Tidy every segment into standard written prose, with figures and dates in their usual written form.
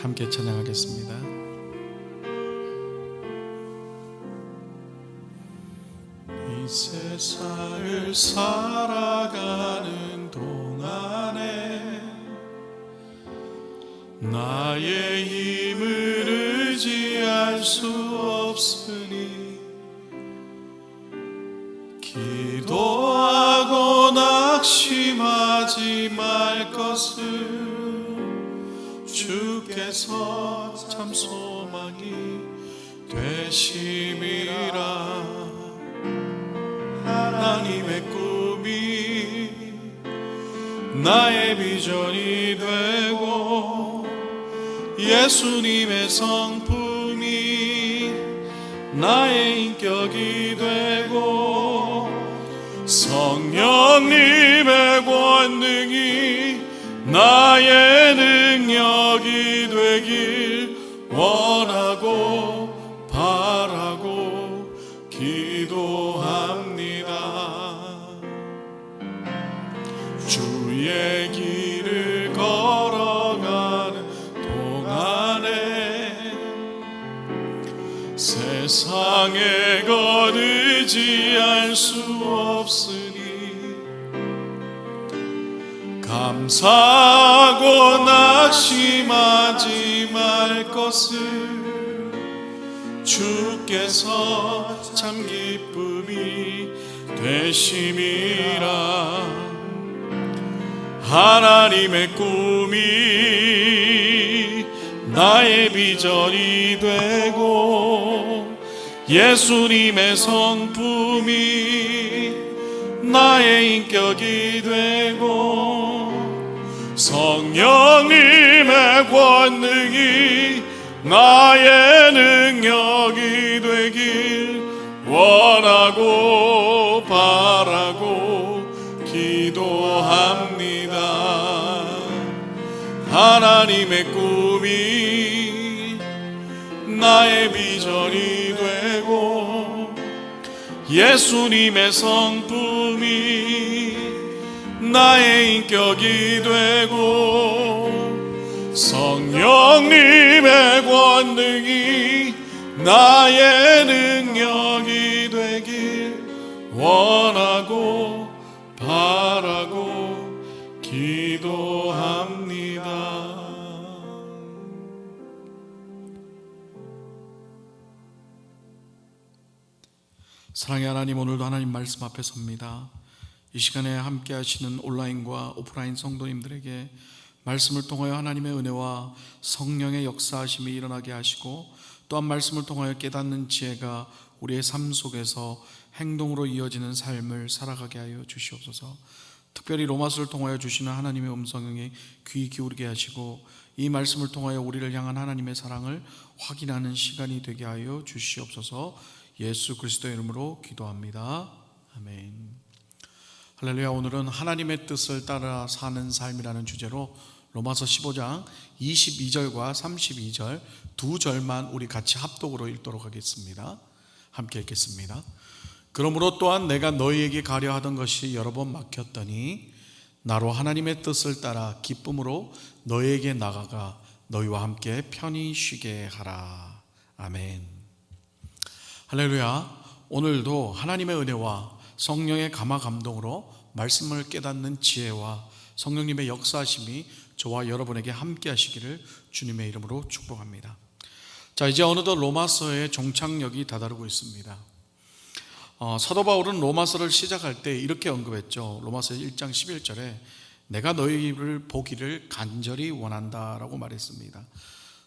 함께 찬양하겠습니다. 이 세상을 살아가는 동안에 나의 힘을 의지할 수 없으니 기도하고 낙심하지 말 것을 주께서 참 소망이 되심이라. 하나님의 꿈이 나의 비전이 되고 예수님의 성품이 나의 인격이 되고 성령님의 권능이 나의 능력이 되길 원하고 바라고 기도합니다. 주의 길을 걸어가는 동안에 세상에 것 의지할 수 없으니 감사하고 낙심하지 말 것을 주께서 참 기쁨이 되심이라. 하나님의 꿈이 나의 비전이 되고 예수님의 성품이 나의 인격이 되고 성령님의 권능이 나의 능력이 되길 원하고 바라고 기도합니다. 하나님의 꿈이 나의 비전이 되고 예수님의 성품이 나의 인격이 되고 성령님의 권능이 나의 능력이 되길 원하고 바라고 기도합니다. 사랑의 하나님, 오늘도 하나님 말씀 앞에 섭니다. 이 시간에 함께 하시는 온라인과 오프라인 성도님들에게 말씀을 통하여 하나님의 은혜와 성령의 역사하심이 일어나게 하시고 또한 말씀을 통하여 깨닫는 지혜가 우리의 삶 속에서 행동으로 이어지는 삶을 살아가게 하여 주시옵소서. 특별히 로마서를 통하여 주시는 하나님의 음성에 귀 기울이게 하시고 이 말씀을 통하여 우리를 향한 하나님의 사랑을 확인하는 시간이 되게 하여 주시옵소서. 예수 그리스도의 이름으로 기도합니다. 아멘. 할렐루야. 오늘은 하나님의 뜻을 따라 사는 삶이라는 주제로 로마서 15장 22절과 32절 두 절만 우리 같이 합독으로 읽도록 하겠습니다. 함께 읽겠습니다. 그러므로 또한 내가 너희에게 가려 하던 것이 여러 번 막혔더니 나로 하나님의 뜻을 따라 기쁨으로 너희에게 나가가 너희와 함께 편히 쉬게 하라. 아멘. 할렐루야. 오늘도 하나님의 은혜와 성령의 감화 감동으로 말씀을 깨닫는 지혜와 성령님의 역사하심이 저와 여러분에게 함께 하시기를 주님의 이름으로 축복합니다. 자, 이제 어느덧 로마서의 종착역이 다다르고 있습니다. 사도 바울은 로마서를 시작할 때 이렇게 언급했죠. 로마서 1장 11절에 내가 너희를 보기를 간절히 원한다라고 말했습니다.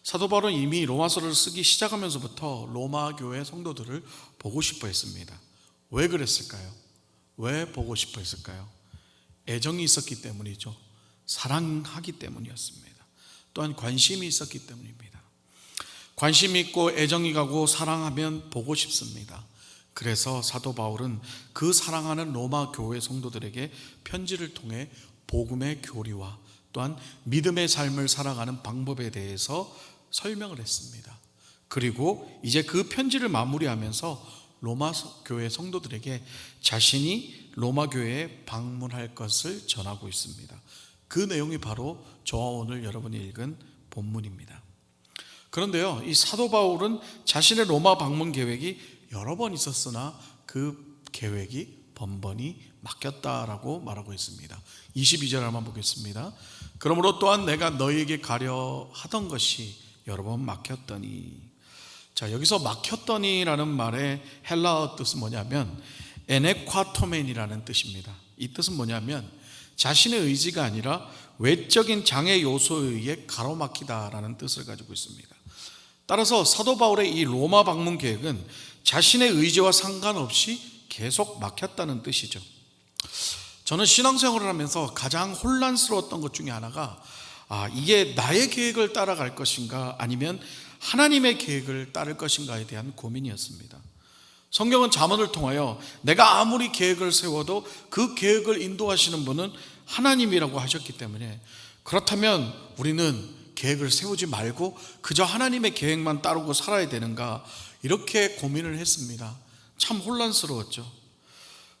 사도 바울은 이미 로마서를 쓰기 시작하면서부터 로마 교회 성도들을 보고 싶어 했습니다. 왜 그랬을까요? 왜 보고 싶어 했을까요? 애정이 있었기 때문이죠. 사랑하기 때문이었습니다. 또한 관심이 있었기 때문입니다. 관심이 있고 애정이 가고 사랑하면 보고 싶습니다. 그래서 사도 바울은 그 사랑하는 로마 교회 성도들에게 편지를 통해 복음의 교리와 또한 믿음의 삶을 살아가는 방법에 대해서 설명을 했습니다. 그리고 이제 그 편지를 마무리하면서 로마 교회 성도들에게 자신이 로마 교회에 방문할 것을 전하고 있습니다. 그 내용이 바로 저와 오늘 여러분이 읽은 본문입니다. 그런데요, 이 사도 바울은 자신의 로마 방문 계획이 여러 번 있었으나 그 계획이 번번이 막혔다라고 말하고 있습니다. 22절 한번 보겠습니다. 그러므로 또한 내가 너희에게 가려 하던 것이 여러 번 막혔더니. 자, 여기서 막혔더니라는 말의 헬라어 뜻은 뭐냐면 에네콰토멘이라는 뜻입니다. 이 뜻은 뭐냐면 자신의 의지가 아니라 외적인 장애 요소에 의해 가로막히다라는 뜻을 가지고 있습니다. 따라서 사도 바울의 이 로마 방문 계획은 자신의 의지와 상관없이 계속 막혔다는 뜻이죠. 저는 신앙생활을 하면서 가장 혼란스러웠던 것 중에 하나가 이게 나의 계획을 따라갈 것인가 아니면 하나님의 계획을 따를 것인가에 대한 고민이었습니다. 성경은 잠언을 통하여 내가 아무리 계획을 세워도 그 계획을 인도하시는 분은 하나님이라고 하셨기 때문에, 그렇다면 우리는 계획을 세우지 말고 그저 하나님의 계획만 따르고 살아야 되는가, 이렇게 고민을 했습니다. 참 혼란스러웠죠.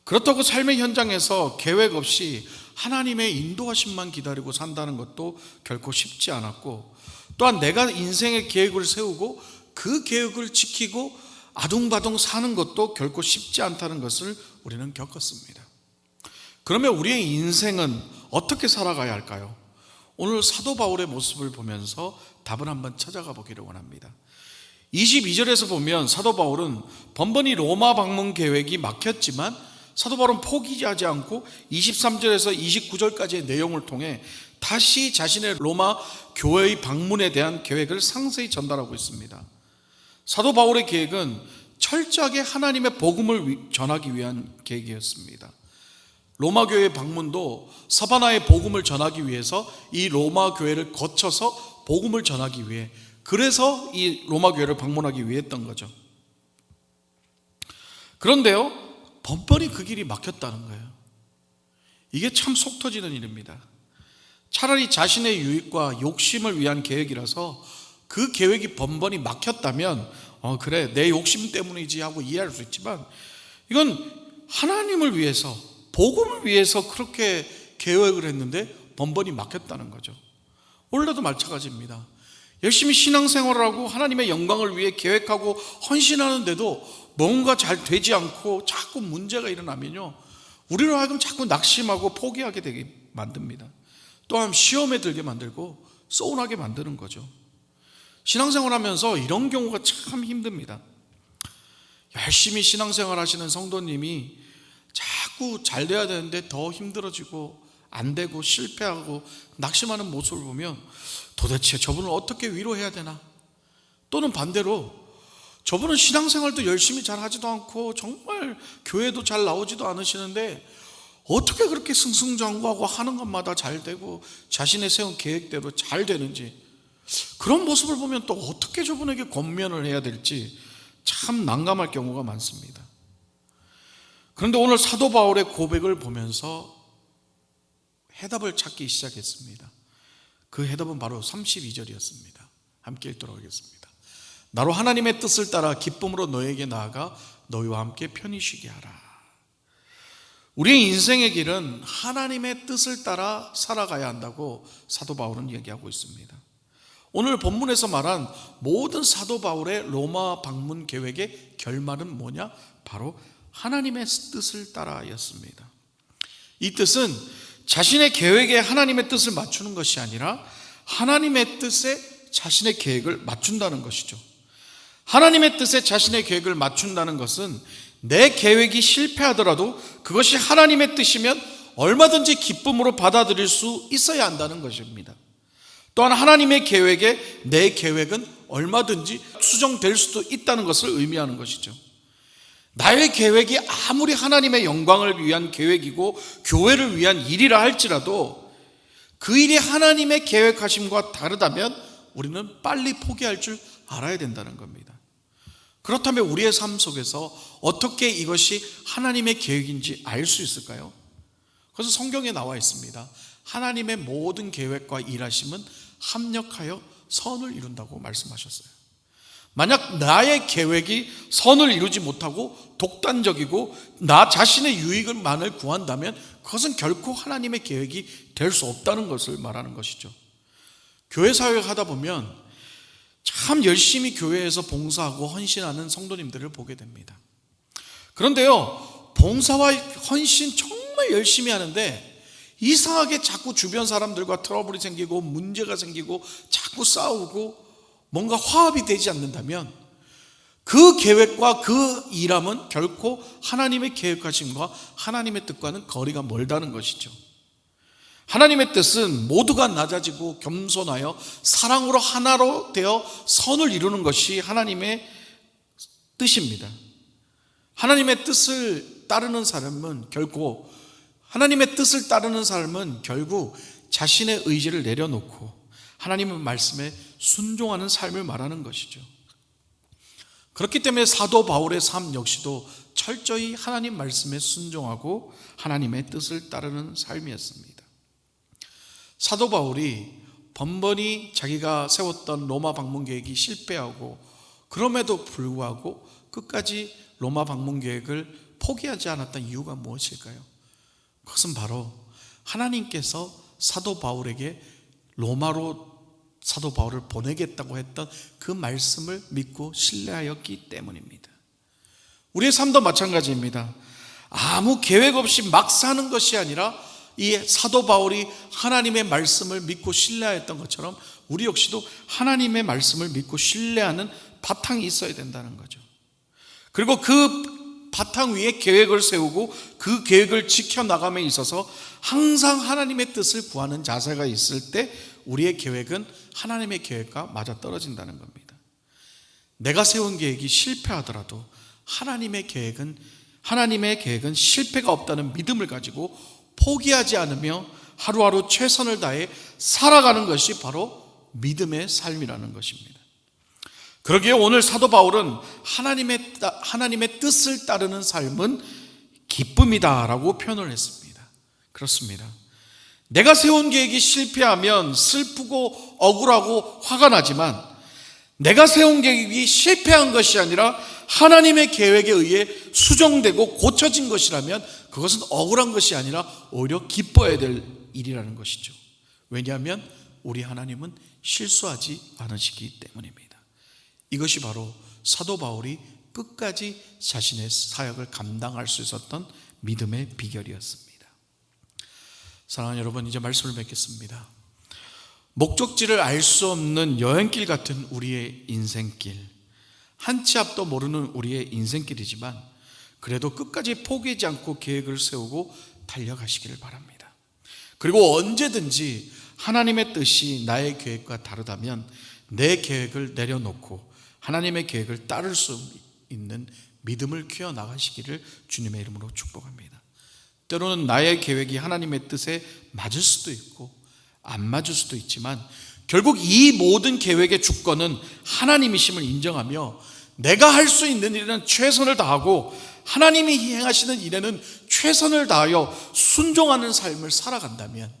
그렇다고 삶의 현장에서 계획 없이 하나님의 인도하심만 기다리고 산다는 것도 결코 쉽지 않았고, 또한 내가 인생의 계획을 세우고 그 계획을 지키고 아둥바둥 사는 것도 결코 쉽지 않다는 것을 우리는 겪었습니다. 그러면 우리의 인생은 어떻게 살아가야 할까요? 오늘 사도 바울의 모습을 보면서 답을 한번 찾아가 보기를 원합니다. 22절에서 보면 사도 바울은 번번이 로마 방문 계획이 막혔지만 사도 바울은 포기하지 않고 23절에서 29절까지의 내용을 통해 다시 자신의 로마 교회의 방문에 대한 계획을 상세히 전달하고 있습니다. 사도 바울의 계획은 철저하게 하나님의 복음을 전하기 위한 계획이었습니다. 로마 교회 방문도 서바나의 복음을 전하기 위해서 이 로마 교회를 거쳐서 복음을 전하기 위해, 그래서 이 로마 교회를 방문하기 위해 했던 거죠. 그런데요, 번번이 그 길이 막혔다는 거예요. 이게 참 속 터지는 일입니다. 차라리 자신의 유익과 욕심을 위한 계획이라서 그 계획이 번번이 막혔다면 그래, 내 욕심 때문이지 하고 이해할 수 있지만, 이건 하나님을 위해서, 복음을 위해서 그렇게 계획을 했는데 번번이 막혔다는 거죠. 오늘도 마찬가지입니다. 열심히 신앙생활을 하고 하나님의 영광을 위해 계획하고 헌신하는데도 뭔가 잘 되지 않고 자꾸 문제가 일어나면요, 우리로 하여금 자꾸 낙심하고 포기하게 되게 만듭니다. 또한 시험에 들게 만들고 서운하게 만드는 거죠. 신앙생활 하면서 이런 경우가 참 힘듭니다. 열심히 신앙생활 하시는 성도님이 자꾸 잘 돼야 되는데 더 힘들어지고 안 되고 실패하고 낙심하는 모습을 보면 도대체 저분을 어떻게 위로해야 되나? 또는 반대로 저분은 신앙생활도 열심히 잘 하지도 않고 정말 교회도 잘 나오지도 않으시는데 어떻게 그렇게 승승장구하고 하는 것마다 잘 되고 자신의 세운 계획대로 잘 되는지, 그런 모습을 보면 또 어떻게 저분에게 권면을 해야 될지 참 난감할 경우가 많습니다. 그런데 오늘 사도 바울의 고백을 보면서 해답을 찾기 시작했습니다. 그 해답은 바로 32절이었습니다. 함께 읽도록 하겠습니다. 나로 하나님의 뜻을 따라 기쁨으로 너에게 나아가 너희와 함께 편히 쉬게 하라. 우리의 인생의 길은 하나님의 뜻을 따라 살아가야 한다고 사도 바울은 얘기하고 있습니다. 오늘 본문에서 말한 모든 사도 바울의 로마 방문 계획의 결말은 뭐냐? 바로 하나님의 뜻을 따라였습니다. 이 뜻은 자신의 계획에 하나님의 뜻을 맞추는 것이 아니라 하나님의 뜻에 자신의 계획을 맞춘다는 것이죠. 하나님의 뜻에 자신의 계획을 맞춘다는 것은 내 계획이 실패하더라도 그것이 하나님의 뜻이면 얼마든지 기쁨으로 받아들일 수 있어야 한다는 것입니다. 또한 하나님의 계획에 내 계획은 얼마든지 수정될 수도 있다는 것을 의미하는 것이죠. 나의 계획이 아무리 하나님의 영광을 위한 계획이고 교회를 위한 일이라 할지라도 그 일이 하나님의 계획하심과 다르다면 우리는 빨리 포기할 줄 알아야 된다는 겁니다. 그렇다면 우리의 삶 속에서 어떻게 이것이 하나님의 계획인지 알 수 있을까요? 그래서 성경에 나와 있습니다. 하나님의 모든 계획과 일하심은 합력하여 선을 이룬다고 말씀하셨어요. 만약 나의 계획이 선을 이루지 못하고 독단적이고 나 자신의 유익만을 구한다면 그것은 결코 하나님의 계획이 될 수 없다는 것을 말하는 것이죠. 교회 사역을 하다 보면 참 열심히 교회에서 봉사하고 헌신하는 성도님들을 보게 됩니다. 그런데요, 봉사와 헌신 정말 열심히 하는데 이상하게 자꾸 주변 사람들과 트러블이 생기고 문제가 생기고 자꾸 싸우고 뭔가 화합이 되지 않는다면 그 계획과 그 일함은 결코 하나님의 계획하심과 하나님의 뜻과는 거리가 멀다는 것이죠. 하나님의 뜻은 모두가 낮아지고 겸손하여 사랑으로 하나로 되어 선을 이루는 것이 하나님의 뜻입니다. 하나님의 뜻을 따르는 삶은 결국 자신의 의지를 내려놓고 하나님의 말씀에 순종하는 삶을 말하는 것이죠. 그렇기 때문에 사도 바울의 삶 역시도 철저히 하나님 말씀에 순종하고 하나님의 뜻을 따르는 삶이었습니다. 사도 바울이 번번이 자기가 세웠던 로마 방문 계획이 실패하고 그럼에도 불구하고 끝까지 로마 방문 계획을 포기하지 않았던 이유가 무엇일까요? 그것은 바로 하나님께서 사도 바울에게 로마로 사도 바울을 보내겠다고 했던 그 말씀을 믿고 신뢰하였기 때문입니다. 우리의 삶도 마찬가지입니다. 아무 계획 없이 막 사는 것이 아니라 이 사도 바울이 하나님의 말씀을 믿고 신뢰하였던 것처럼 우리 역시도 하나님의 말씀을 믿고 신뢰하는 바탕이 있어야 된다는 거죠. 그리고 그 바탕 위에 계획을 세우고 그 계획을 지켜나감에 있어서 항상 하나님의 뜻을 구하는 자세가 있을 때 우리의 계획은 하나님의 계획과 맞아떨어진다는 겁니다. 내가 세운 계획이 실패하더라도 하나님의 계획은 실패가 없다는 믿음을 가지고 포기하지 않으며 하루하루 최선을 다해 살아가는 것이 바로 믿음의 삶이라는 것입니다. 그러기에 오늘 사도 바울은 하나님의 뜻을 따르는 삶은 기쁨이다라고 표현을 했습니다. 그렇습니다. 내가 세운 계획이 실패하면 슬프고 억울하고 화가 나지만 내가 세운 계획이 실패한 것이 아니라 하나님의 계획에 의해 수정되고 고쳐진 것이라면 그것은 억울한 것이 아니라 오히려 기뻐해야 될 일이라는 것이죠. 왜냐하면 우리 하나님은 실수하지 않으시기 때문입니다. 이것이 바로 사도 바울이 끝까지 자신의 사역을 감당할 수 있었던 믿음의 비결이었습니다. 사랑하는 여러분, 이제 말씀을 맺겠습니다. 목적지를 알 수 없는 여행길 같은 우리의 인생길, 한 치 앞도 모르는 우리의 인생길이지만 그래도 끝까지 포기하지 않고 계획을 세우고 달려가시기를 바랍니다. 그리고 언제든지 하나님의 뜻이 나의 계획과 다르다면 내 계획을 내려놓고 하나님의 계획을 따를 수 있는 믿음을 키워나가시기를 주님의 이름으로 축복합니다. 때로는 나의 계획이 하나님의 뜻에 맞을 수도 있고 안 맞을 수도 있지만 결국 이 모든 계획의 주권은 하나님이심을 인정하며 내가 할 수 있는 일에는 최선을 다하고 하나님이 행하시는 일에는 최선을 다하여 순종하는 삶을 살아간다면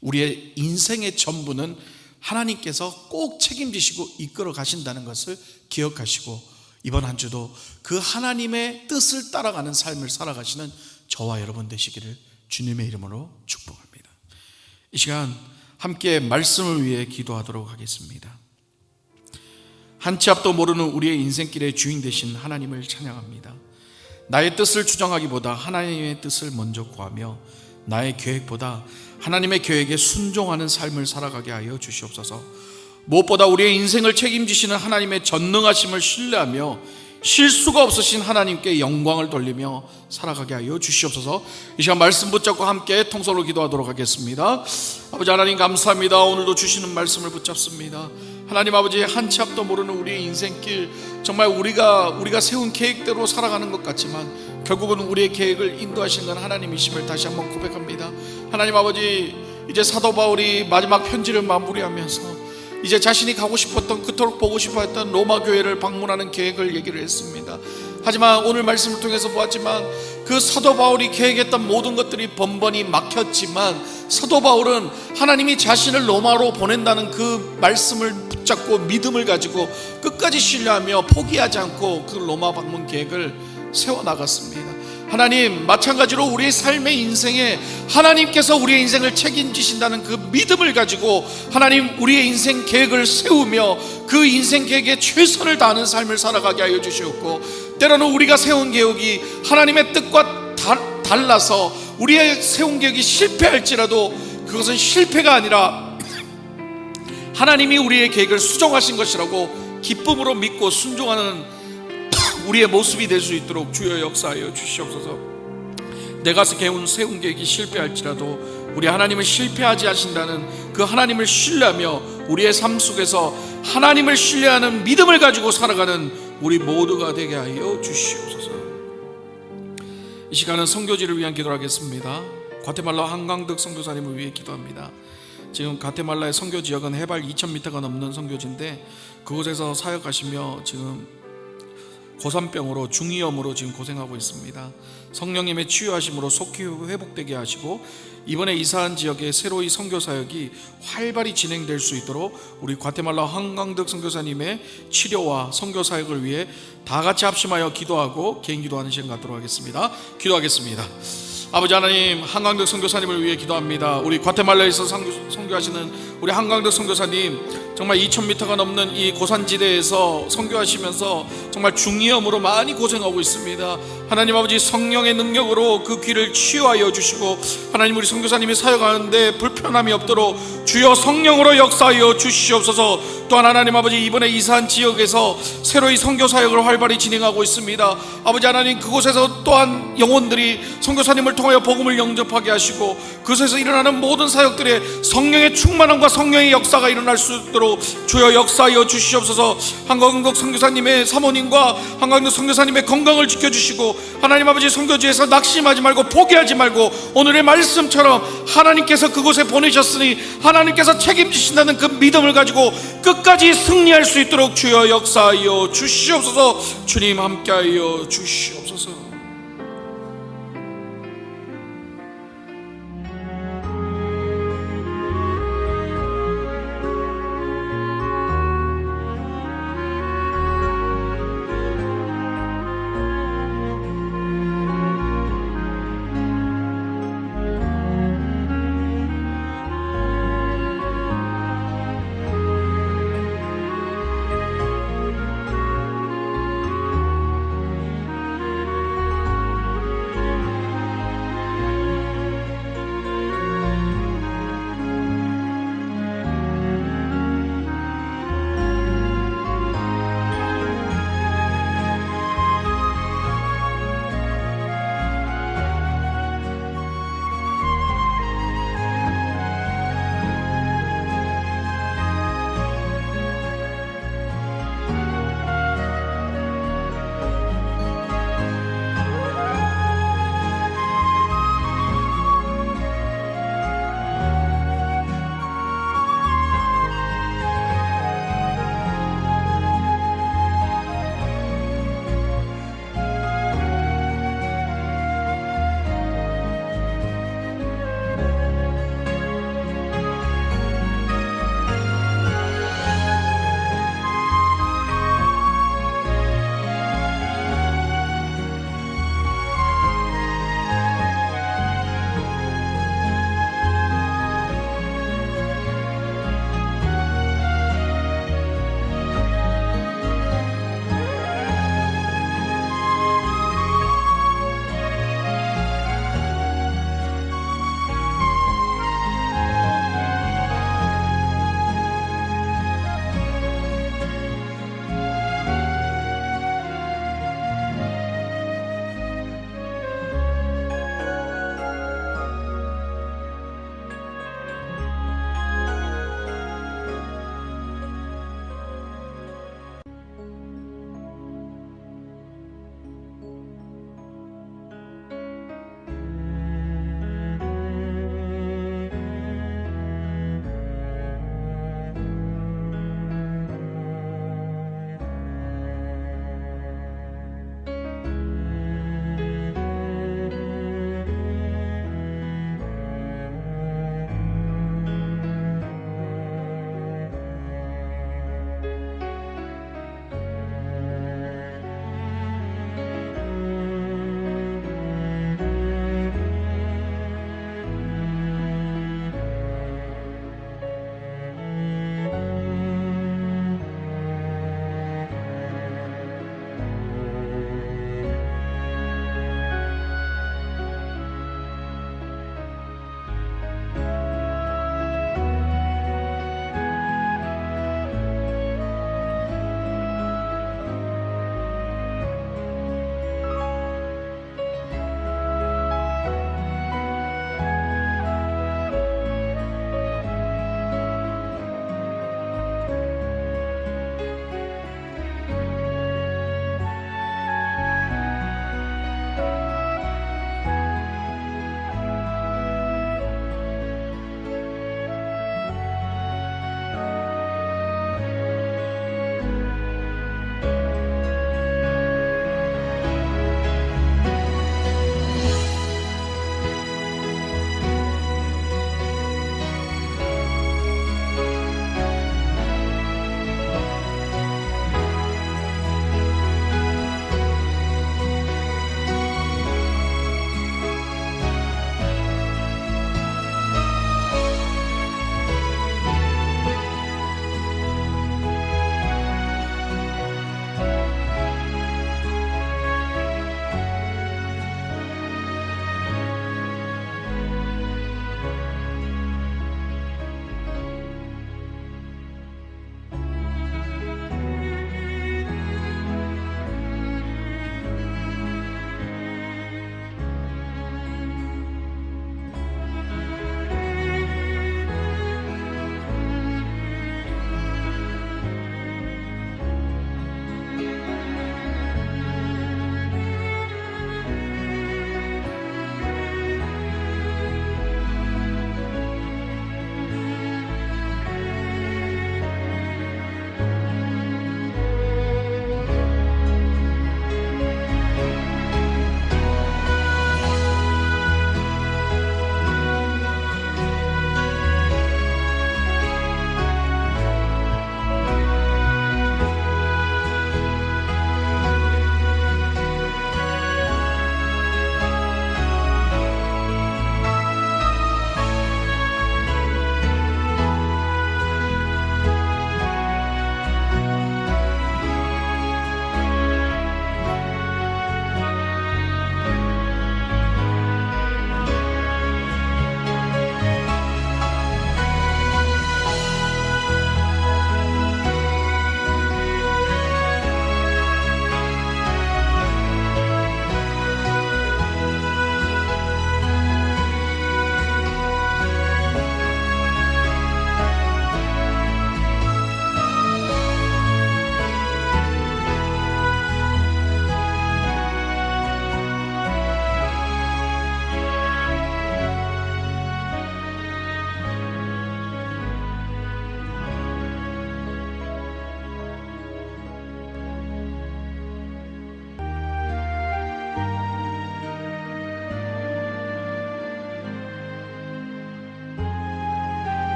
우리의 인생의 전부는 하나님께서 꼭 책임지시고 이끌어 가신다는 것을 기억하시고 이번 한 주도 그 하나님의 뜻을 따라가는 삶을 살아가시는 저와 여러분 되시기를 주님의 이름으로 축복합니다. 이 시간 함께 말씀을 위해 기도하도록 하겠습니다. 한 치 앞도 모르는 우리의 인생길의 주인 되신 하나님을 찬양합니다. 나의 뜻을 주장하기보다 하나님의 뜻을 먼저 구하며 나의 계획보다 하나님의 계획에 순종하는 삶을 살아가게 하여 주시옵소서. 무엇보다 우리의 인생을 책임지시는 하나님의 전능하심을 신뢰하며 실수가 없으신 하나님께 영광을 돌리며 살아가게 하여 주시옵소서. 이 시간 말씀 붙잡고 함께 통성으로 기도하도록 하겠습니다. 아버지 하나님 감사합니다. 오늘도 주시는 말씀을 붙잡습니다. 하나님 아버지, 한 치 앞도 모르는 우리의 인생길, 정말 우리가 세운 계획대로 살아가는 것 같지만 결국은 우리의 계획을 인도하시는 건 하나님이심을 다시 한번 고백합니다. 하나님 아버지, 이제 사도 바울이 마지막 편지를 마무리하면서 이제 자신이 가고 싶었던, 그토록 보고 싶어 했던 로마 교회를 방문하는 계획을 얘기를 했습니다. 하지만 오늘 말씀을 통해서 보았지만 그 사도 바울이 계획했던 모든 것들이 번번이 막혔지만 사도 바울은 하나님이 자신을 로마로 보낸다는 그 말씀을 붙잡고 믿음을 가지고 끝까지 신뢰하며 포기하지 않고 그 로마 방문 계획을 세워나갔습니다. 하나님, 마찬가지로 우리의 삶의 인생에 하나님께서 우리의 인생을 책임지신다는 그 믿음을 가지고 하나님, 우리의 인생 계획을 세우며 그 인생 계획에 최선을 다하는 삶을 살아가게 하여 주시옵고, 때로는 우리가 세운 계획이 하나님의 뜻과 달라서 우리의 세운 계획이 실패할지라도 그것은 실패가 아니라 하나님이 우리의 계획을 수정하신 것이라고 기쁨으로 믿고 순종하는 우리의 모습이 될 수 있도록 주여 역사하여 주시옵소서. 내가 세운 계획이 실패할지라도 우리 하나님은 실패하지 않으신다는 그 하나님을 신뢰하며 우리의 삶 속에서 하나님을 신뢰하는 믿음을 가지고 살아가는 우리 모두가 되게 하여 주시옵소서. 이 시간은 선교지를 위한 기도를 하겠습니다. 과테말라 한강덕 선교사님을 위해 기도합니다. 지금 과테말라의 선교 지역은 해발 2000m가 넘는 선교지인데 그곳에서 사역하시며 지금 고산병으로 중이염으로 지금 고생하고 있습니다. 성령님의 치유하심으로 속히 회복되게 하시고 이번에 이사한 지역에 새로이 선교 사역이 활발히 진행될 수 있도록 우리 과테말라 한강덕 선교사님의 치료와 선교 사역을 위해 다 같이 합심하여 기도하고 개인 기도하는 시간 갖도록 하겠습니다. 기도하겠습니다. 아버지 하나님, 한강덕 선교사님을 위해 기도합니다. 우리 과테말라에서 선교하시는 우리 한강덕 선교사님, 정말 2000m가 넘는 이 고산지대에서 선교하시면서 정말 중이염으로 많이 고생하고 있습니다. 하나님 아버지, 성령의 능력으로 그 귀를 치유하여 주시고 하나님, 우리 선교사님이 사역하는데 불편함이 없도록 주여 성령으로 역사하여 주시옵소서. 또한 하나님 아버지, 이번에 이사한 지역에서 새로이 선교 사역을 활발히 진행하고 있습니다. 아버지 하나님, 그곳에서 또한 영혼들이 선교사님을 통하여 복음을 영접하게 하시고 그곳에서 일어나는 모든 사역들에 성령의 충만함과 성령의 역사가 일어날 수 있도록 주여 역사하여 주시옵소서. 한강덕 선교사님의 사모님과 한강덕 선교사님의 건강을 지켜주시고 하나님 아버지, 선교지에서 낙심하지 말고 포기하지 말고 오늘의 말씀처럼 하나님께서 그곳에 보내셨으니 하나님께서 책임지신다는 그 믿음을 가지고 끝까지 승리할 수 있도록 주여 역사하여 주시옵소서. 주님 함께하여 주시옵소서.